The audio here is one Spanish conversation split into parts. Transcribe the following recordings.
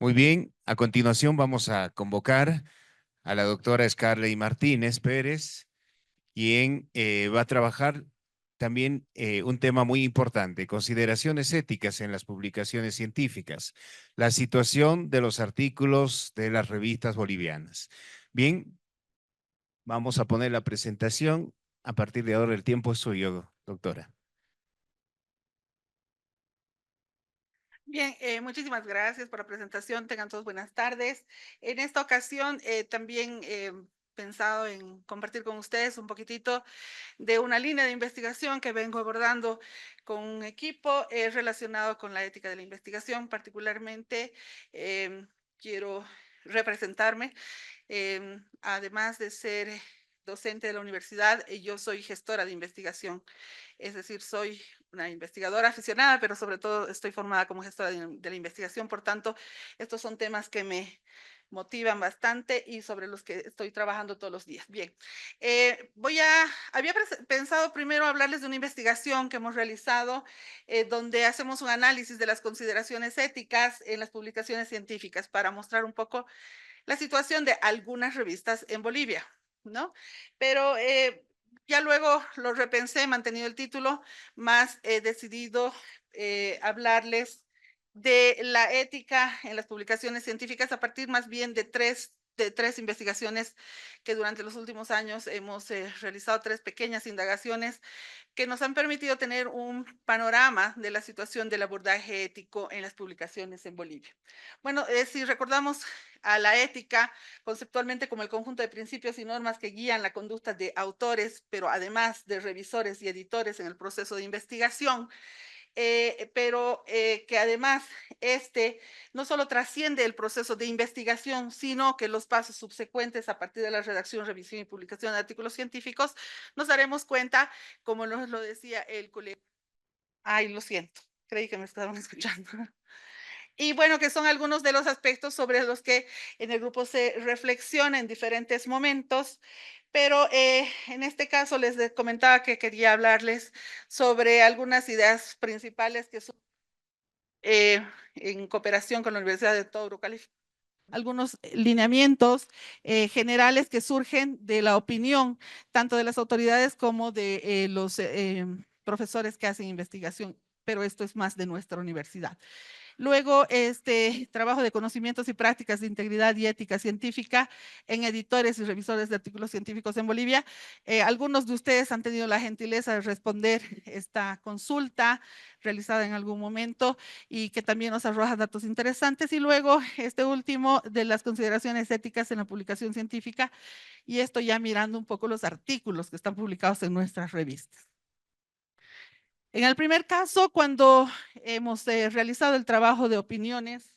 Muy bien, a continuación vamos a convocar a la doctora Scarlett Martínez Pérez, quien va a trabajar también un tema muy importante, consideraciones éticas en las publicaciones científicas, la situación de los artículos de las revistas bolivianas. Bien, vamos a poner la presentación. A partir de ahora el tiempo es suyo, doctora. Bien, muchísimas gracias por la presentación. Tengan todos buenas tardes. En esta ocasión también he pensado en compartir con ustedes un poquitito de una línea de investigación que vengo abordando con un equipo relacionado con la ética de la investigación. Particularmente quiero representarme, además de ser docente de la universidad, yo soy gestora de investigación. Es decir, soy una investigadora aficionada, pero sobre todo estoy formada como gestora de la investigación. Por tanto, estos son temas que me motivan bastante y sobre los que estoy trabajando todos los días. Bien, había pensado primero hablarles de una investigación que hemos realizado donde hacemos un análisis de las consideraciones éticas en las publicaciones científicas para mostrar un poco la situación de algunas revistas en Bolivia, ¿no? Pero ya luego lo repensé, he mantenido el título, más he decidido hablarles de la ética en las publicaciones científicas a partir más bien de tres investigaciones que durante los últimos años hemos realizado, tres pequeñas indagaciones que nos han permitido tener un panorama de la situación del abordaje ético en las publicaciones en Bolivia. Bueno, si recordamos a la ética conceptualmente como el conjunto de principios y normas que guían la conducta de autores, pero además de revisores y editores en el proceso de investigación, pero que además este no solo trasciende el proceso de investigación, sino que los pasos subsecuentes a partir de la redacción, revisión y publicación de artículos científicos, nos daremos cuenta, como nos lo decía el colega. Ay, lo siento, creí que me estaban escuchando. Y bueno, que son algunos de los aspectos sobre los que en el grupo se reflexiona en diferentes momentos, pero en este caso comentaba que quería hablarles sobre algunas ideas principales que son en cooperación con la Universidad de Touro, California. Algunos lineamientos generales que surgen de la opinión tanto de las autoridades como de los profesores que hacen investigación, pero esto es más de nuestra universidad. Luego, este trabajo de conocimientos y prácticas de integridad y ética científica en editores y revisores de artículos científicos en Bolivia. Algunos de ustedes han tenido la gentileza de responder esta consulta realizada en algún momento y que también nos arroja datos interesantes. Y luego, este último de las consideraciones éticas en la publicación científica, y esto ya mirando un poco los artículos que están publicados en nuestras revistas. En el primer caso, cuando hemos realizado el trabajo de opiniones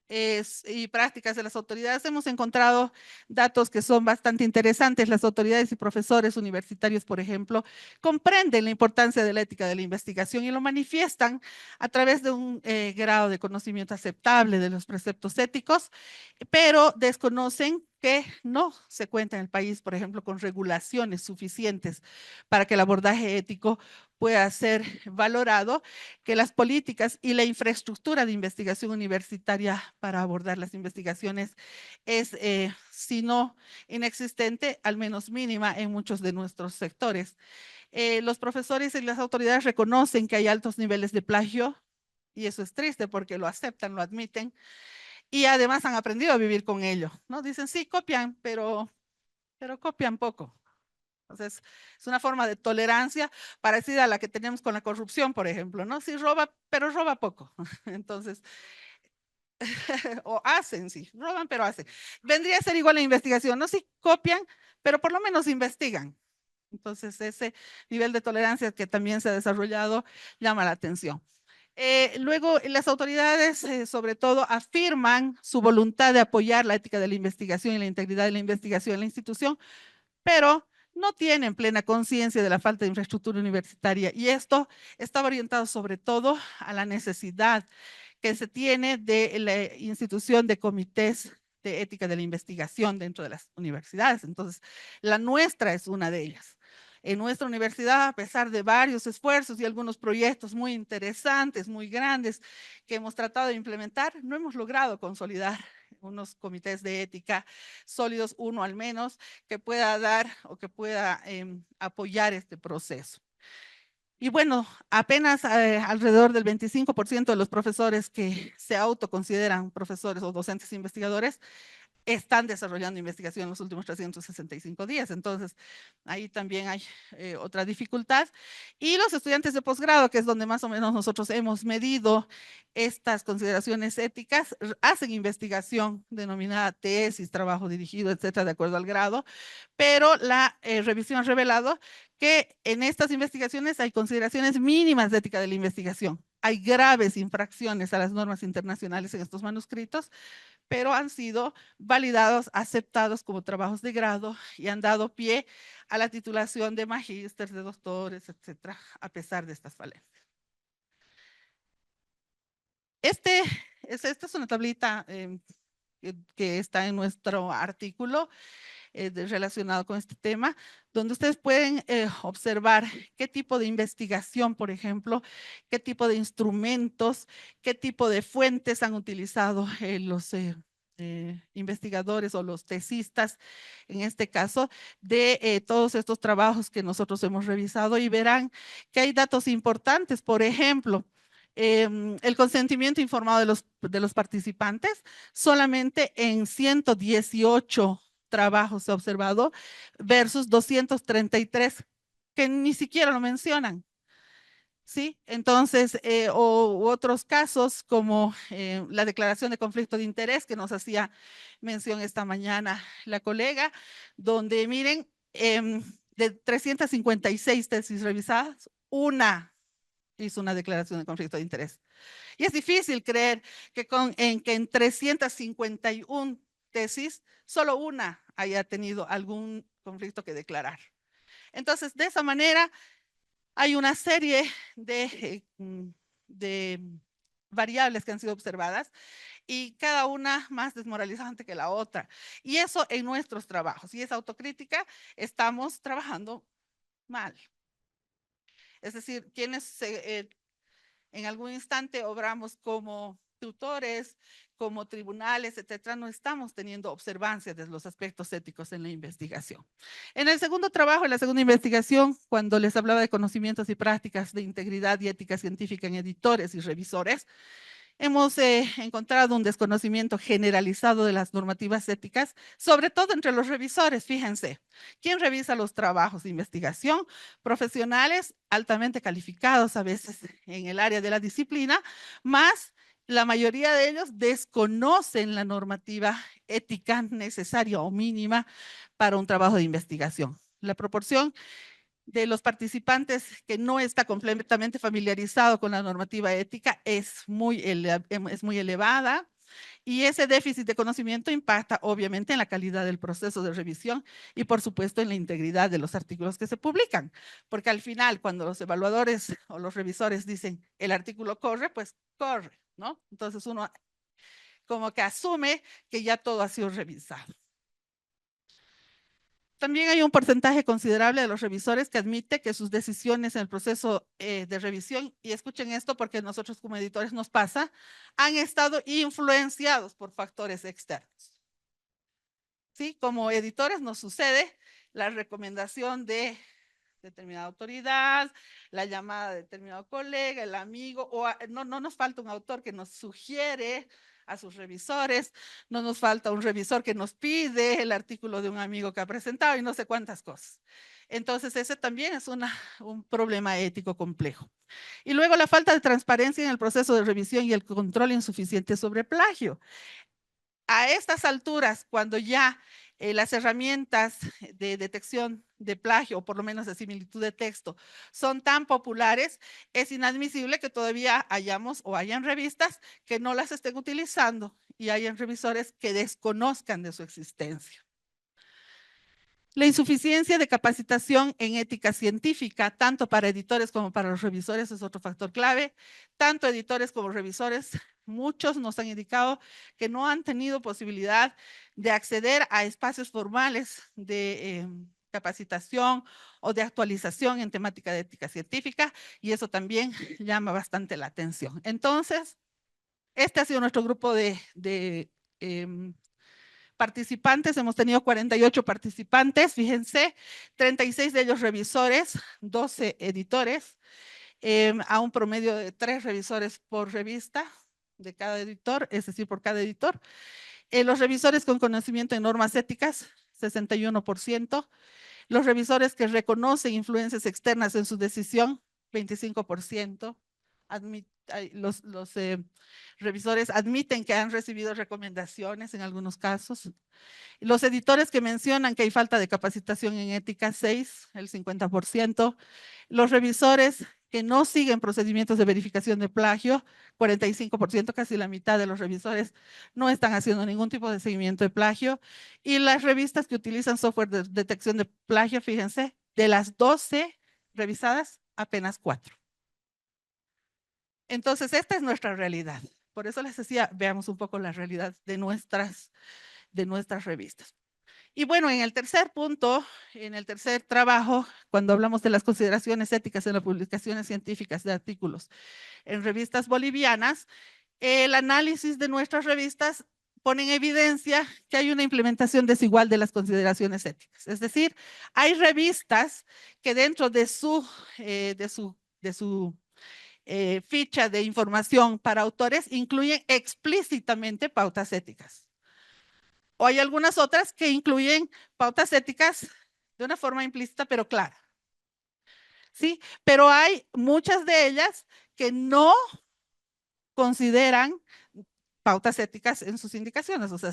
y prácticas de las autoridades, hemos encontrado datos que son bastante interesantes. Las autoridades y profesores universitarios, por ejemplo, comprenden la importancia de la ética de la investigación y lo manifiestan a través de un grado de conocimiento aceptable de los preceptos éticos, pero desconocen que no se cuenta en el país, por ejemplo, con regulaciones suficientes para que el abordaje ético pueda ser valorado, que las políticas y la infraestructura de investigación universitaria para abordar las investigaciones es, si no inexistente, al menos mínima en muchos de nuestros sectores. Los profesores y las autoridades reconocen que hay altos niveles de plagio y eso es triste porque lo aceptan, lo admiten y además han aprendido a vivir con ello, ¿no? Dicen, sí, copian, pero copian poco. Entonces, es una forma de tolerancia parecida a la que tenemos con la corrupción, por ejemplo, ¿no? Sí roba, pero roba poco. Entonces, o hacen, sí, roban, pero hacen. Vendría a ser igual la investigación, ¿no? Sí copian, pero por lo menos investigan. Entonces, ese nivel de tolerancia que también se ha desarrollado llama la atención. Luego, las autoridades, sobre todo, afirman su voluntad de apoyar la ética de la investigación y la integridad de la investigación en la institución, pero no tienen plena conciencia de la falta de infraestructura universitaria y esto está orientado sobre todo a la necesidad que se tiene de la institución de comités de ética de la investigación dentro de las universidades. Entonces, la nuestra es una de ellas. En nuestra universidad, a pesar de varios esfuerzos y algunos proyectos muy interesantes, muy grandes, que hemos tratado de implementar, no hemos logrado consolidar unos comités de ética sólidos, uno al menos, que pueda dar o que pueda apoyar este proceso. Y bueno, apenas alrededor del 25% de los profesores que se autoconsideran profesores o docentes investigadores están desarrollando investigación en los últimos 365 días. Entonces, ahí también hay otra dificultad. Y los estudiantes de posgrado, que es donde más o menos nosotros hemos medido estas consideraciones éticas, hacen investigación denominada tesis, trabajo dirigido, etcétera, de acuerdo al grado, pero la revisión ha revelado que en estas investigaciones hay consideraciones mínimas de ética de la investigación. Hay graves infracciones a las normas internacionales en estos manuscritos, pero han sido validados, aceptados como trabajos de grado y han dado pie a la titulación de magísteres, de doctores, etcétera, a pesar de estas falencias. Esta es una tablita que está en nuestro artículo relacionado con este tema, donde ustedes pueden observar qué tipo de investigación, por ejemplo, qué tipo de instrumentos, qué tipo de fuentes han utilizado los investigadores o los tesistas, en este caso, de todos estos trabajos que nosotros hemos revisado y verán que hay datos importantes, por ejemplo, el consentimiento informado de los participantes, solamente en 118 trabajos se ha observado versus 233 que ni siquiera lo mencionan. ¿Sí? Entonces, u otros casos como la declaración de conflicto de interés que nos hacía mención esta mañana la colega, donde miren, de 356 tesis revisadas, una hizo una declaración de conflicto de interés. Y es difícil creer que en 351 tesis, solo una haya tenido algún conflicto que declarar. Entonces, de esa manera, hay una serie de variables que han sido observadas y cada una más desmoralizante que la otra. Y eso en nuestros trabajos. Y esa autocrítica, estamos trabajando mal. Es decir, quienes en algún instante obramos como tutores, como tribunales, etcétera, no estamos teniendo observancia de los aspectos éticos en la investigación. En el segundo trabajo, en la segunda investigación, cuando les hablaba de conocimientos y prácticas de integridad y ética científica en editores y revisores, hemos encontrado un desconocimiento generalizado de las normativas éticas, sobre todo entre los revisores. Fíjense, ¿quién revisa los trabajos de investigación? Profesionales altamente calificados a veces en el área de la disciplina, más la mayoría de ellos desconocen la normativa ética necesaria o mínima para un trabajo de investigación. La proporción de los participantes que no está completamente familiarizado con la normativa ética es muy elevada y ese déficit de conocimiento impacta obviamente en la calidad del proceso de revisión y por supuesto en la integridad de los artículos que se publican, porque al final cuando los evaluadores o los revisores dicen el artículo corre, pues corre, ¿no? Entonces uno como que asume que ya todo ha sido revisado. También hay un porcentaje considerable de los revisores que admite que sus decisiones en el proceso de revisión, y escuchen esto porque a nosotros como editores nos pasa, han estado influenciados por factores externos. ¿Sí? Como editores nos sucede la recomendación de determinada autoridad, la llamada de determinado colega, el amigo, o no nos falta un autor que nos sugiere a sus revisores, no nos falta un revisor que nos pide el artículo de un amigo que ha presentado y no sé cuántas cosas. Entonces, ese también es un problema ético complejo. Y luego la falta de transparencia en el proceso de revisión y el control insuficiente sobre plagio. A estas alturas, cuando ya las herramientas de detección de plagio, o por lo menos de similitud de texto, son tan populares, es inadmisible que todavía hayamos o hayan revistas que no las estén utilizando y hayan revisores que desconozcan de su existencia. La insuficiencia de capacitación en ética científica, tanto para editores como para los revisores, es otro factor clave. Tanto editores como revisores, muchos nos han indicado que no han tenido posibilidad de acceder a espacios formales de capacitación o de actualización en temática de ética científica, y eso también llama bastante la atención. Entonces, este ha sido nuestro grupo de participantes. Hemos tenido 48 participantes, fíjense, 36 de ellos revisores, 12 editores, a un promedio de 3 revisores por revista de cada editor, es decir, por cada editor. Los revisores con conocimiento en normas éticas, 61%. Los revisores que reconocen influencias externas en su decisión, 25%. Los revisores admiten que han recibido recomendaciones en algunos casos. Los editores que mencionan que hay falta de capacitación en ética, 6, el 50%. Los revisores que no siguen procedimientos de verificación de plagio, 45%, casi la mitad de los revisores no están haciendo ningún tipo de seguimiento de plagio. Y las revistas que utilizan software de detección de plagio, fíjense, de las 12 revisadas, apenas 4. Entonces, esta es nuestra realidad. Por eso les decía, veamos un poco la realidad de nuestras revistas. Y bueno, en el tercer punto, en el tercer trabajo, cuando hablamos de las consideraciones éticas en las publicaciones científicas de artículos en revistas bolivianas, el análisis de nuestras revistas pone en evidencia que hay una implementación desigual de las consideraciones éticas. Es decir, hay revistas que dentro de su ficha de información para autores incluyen explícitamente pautas éticas. O hay algunas otras que incluyen pautas éticas de una forma implícita pero clara. ¿Sí? Pero hay muchas de ellas que no consideran pautas éticas en sus indicaciones. O sea,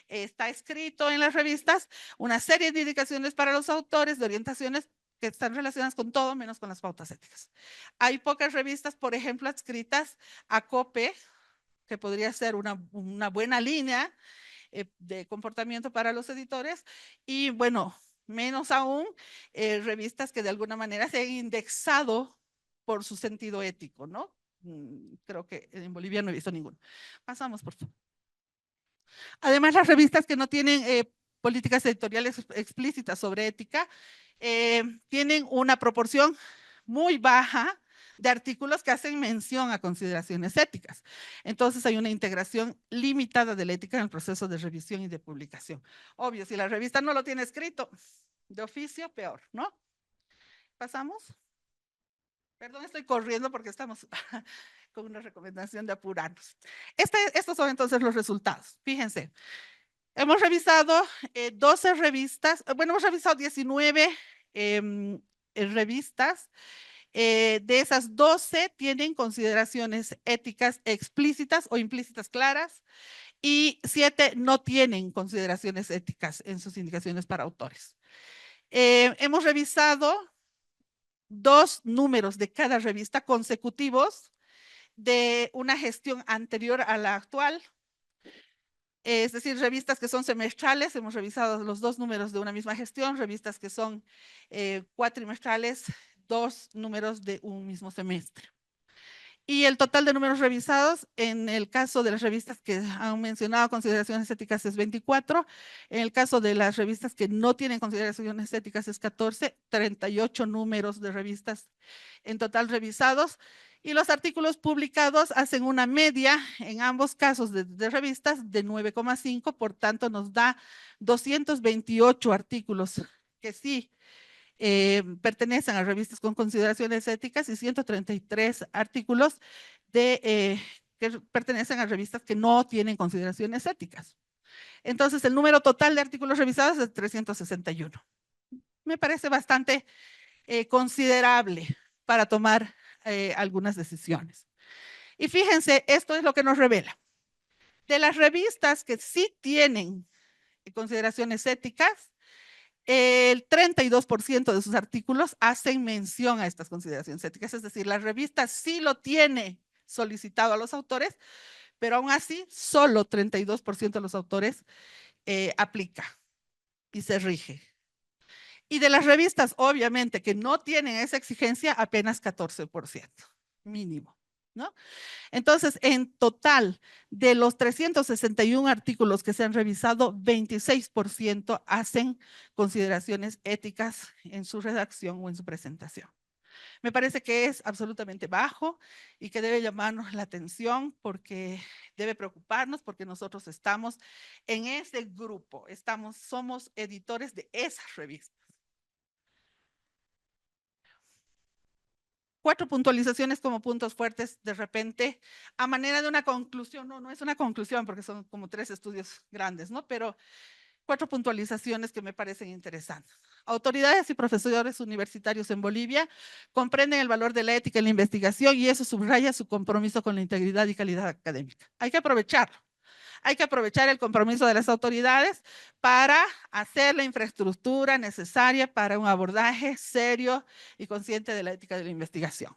está escrito en las revistas una serie de indicaciones para los autores, de orientaciones que están relacionadas con todo menos con las pautas éticas. Hay pocas revistas, por ejemplo, adscritas a COPE, que podría ser una buena línea de comportamiento para los editores, y bueno, menos aún revistas que de alguna manera se han indexado por su sentido ético, ¿no? Creo que en Bolivia no he visto ninguno. Pasamos, por favor. Además, las revistas que no tienen políticas editoriales explícitas sobre ética tienen una proporción muy baja de artículos que hacen mención a consideraciones éticas. Entonces hay una integración limitada de la ética en el proceso de revisión y de publicación. Obvio, si la revista no lo tiene escrito de oficio, peor, ¿no? Pasamos. Perdón, estoy corriendo porque estamos con una recomendación de apurarnos. Estos son entonces los resultados. Fíjense, hemos revisado 12 revistas, bueno, hemos revisado 19 revistas. De esas 12 tienen consideraciones éticas explícitas o implícitas claras y 7 no tienen consideraciones éticas en sus indicaciones para autores. Hemos revisado 2 números de cada revista consecutivos de una gestión anterior a la actual. Es decir, revistas que son semestrales, hemos revisado los 2 números de una misma gestión, revistas que son cuatrimestrales, 2 números de un mismo semestre. Y el total de números revisados, en el caso de las revistas que han mencionado consideraciones éticas es 24, en el caso de las revistas que no tienen consideraciones éticas es 14, 38 números de revistas en total revisados. Y los artículos publicados hacen una media en ambos casos de revistas de 9,5, por tanto nos da 228 artículos que sí pertenecen a revistas con consideraciones éticas y 133 artículos que pertenecen a revistas que no tienen consideraciones éticas. Entonces, el número total de artículos revisados es 361. Me parece bastante considerable para tomar algunas decisiones. Y fíjense, esto es lo que nos revela. De las revistas que sí tienen consideraciones éticas, el 32% de sus artículos hacen mención a estas consideraciones éticas, es decir, la revista sí lo tiene solicitado a los autores, pero aún así solo 32% de los autores aplica y se rige. Y de las revistas, obviamente, que no tienen esa exigencia, apenas 14%, mínimo. ¿no? Entonces, en total, de los 361 artículos que se han revisado, 26% hacen consideraciones éticas en su redacción o en su presentación. Me parece que es absolutamente bajo y que debe llamarnos la atención porque debe preocuparnos porque nosotros estamos en ese grupo, somos editores de esas revistas. 4 puntualizaciones como puntos fuertes de repente, a manera de una conclusión, no es una conclusión porque son como 3 estudios grandes, ¿no? Pero 4 puntualizaciones que me parecen interesantes. Autoridades y profesores universitarios en Bolivia comprenden el valor de la ética en la investigación y eso subraya su compromiso con la integridad y calidad académica. Hay que aprovecharlo. Hay que aprovechar el compromiso de las autoridades para hacer la infraestructura necesaria para un abordaje serio y consciente de la ética de la investigación.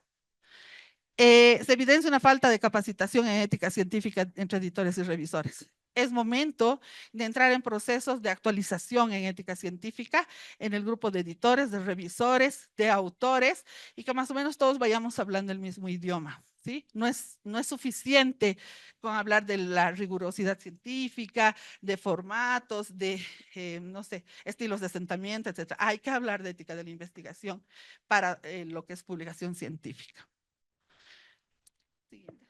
Se evidencia una falta de capacitación en ética científica entre editores y revisores. Es momento de entrar en procesos de actualización en ética científica en el grupo de editores, de revisores, de autores y que más o menos todos vayamos hablando el mismo idioma. ¿Sí? No es suficiente con hablar de la rigurosidad científica, de formatos, de, no sé, estilos de asentamiento, etc. Hay que hablar de ética de la investigación para lo que es publicación científica. Siguiente.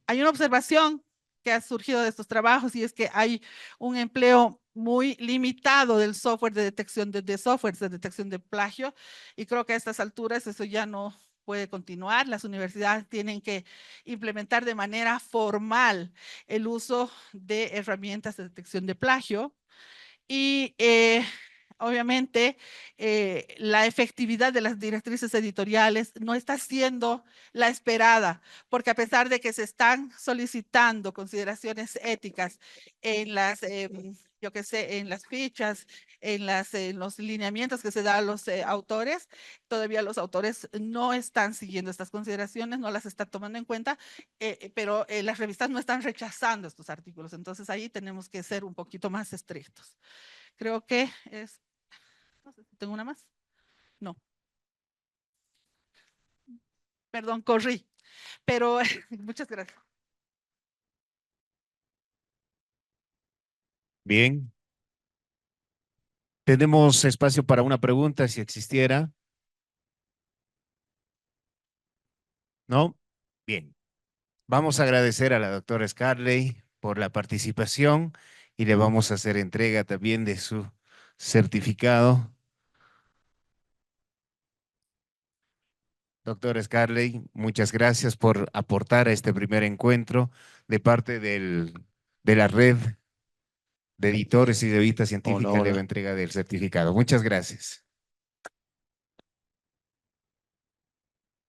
Hay una observación que ha surgido de estos trabajos y es que hay un empleo muy limitado del software de detección de softwares de detección de plagio y creo que a estas alturas eso ya no puede continuar. Las universidades tienen que implementar de manera formal el uso de herramientas de detección de plagio y obviamente la efectividad de las directrices editoriales no está siendo la esperada, porque a pesar de que se están solicitando consideraciones éticas en las, yo qué sé, en las fichas, en los lineamientos que se dan a los autores, todavía los autores no están siguiendo estas consideraciones, no las están tomando en cuenta, pero las revistas no están rechazando estos artículos, entonces ahí tenemos que ser un poquito más estrictos. Creo que es, no sé si tengo una más. No, perdón, corrí, pero muchas gracias. Bien, tenemos espacio para una pregunta si existiera, ¿no? Bien, vamos a agradecer a la doctora Scarlett por la participación y le vamos a hacer entrega también de su certificado. Doctor Scarlett, muchas gracias por aportar a este primer encuentro de parte de la red de editores y revistas Hola, científicas, le va hola. entrega del certificado. Muchas gracias.